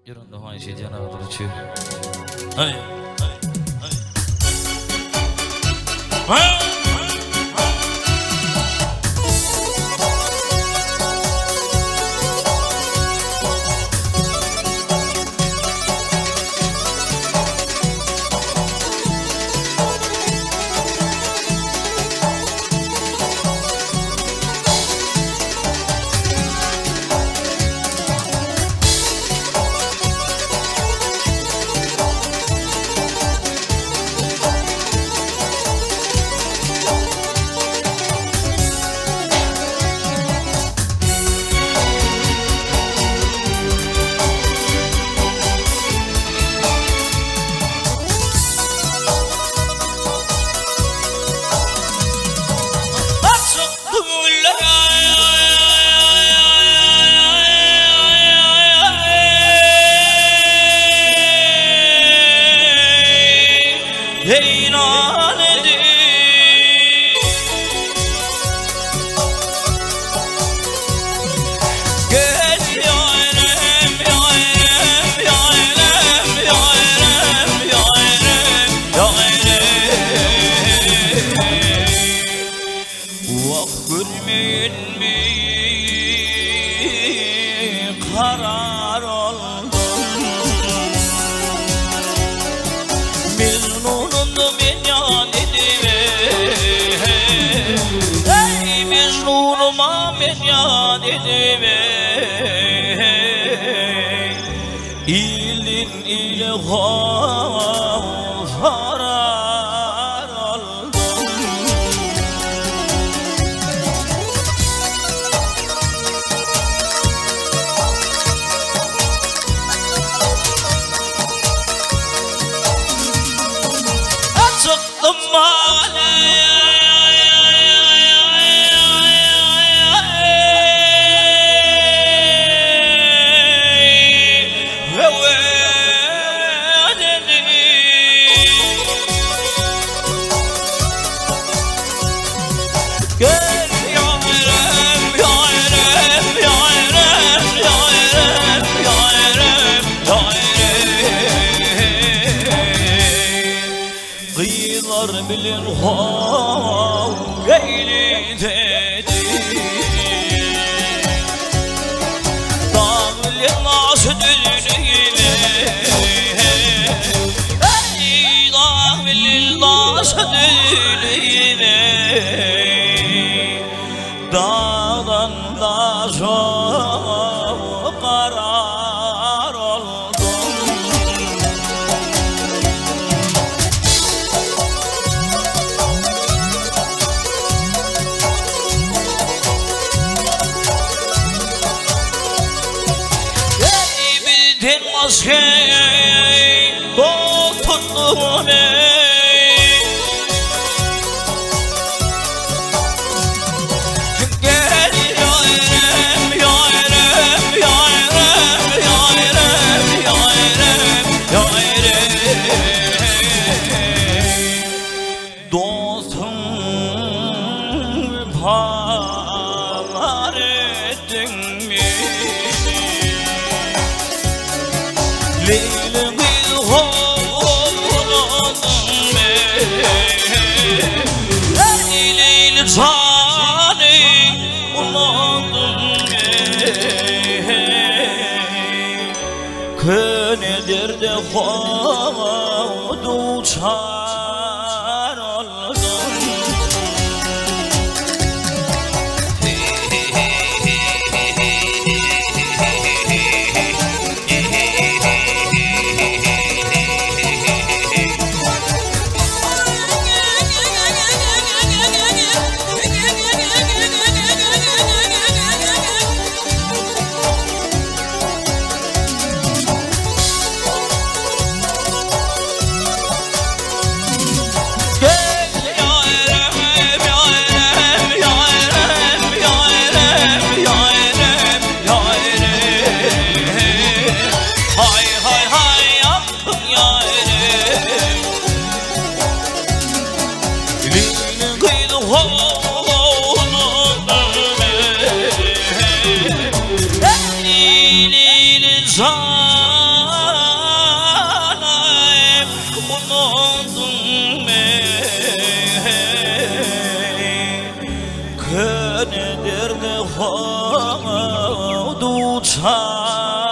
Yarın da aynı şey canavarlar uçuyor. Hey. Heyran edin gel yarim yarim yarim yarim yarim vah görmeyin mi karar oldum Mecnun'um ben yan edime Ey Mecnun'uma ben yan edime İlin ile farar oldum Çıktım mahalleye Gel yarim yarim yarim yarim yarim yarim Kıyılar bilir hav eyli dedi Dağılın naşı düğüne Ey dağılın naşı düğüne Dağdan daşa karar oldum Ey bildin maskeyi doldurdum Gel yarim yarim yarim yarim yarim yarim Dostum par ettin mi Leylim ilhoğunum Ey Leylim sani unuttum Könedir de havdu çar oldum unuttum Kene derde havdu çay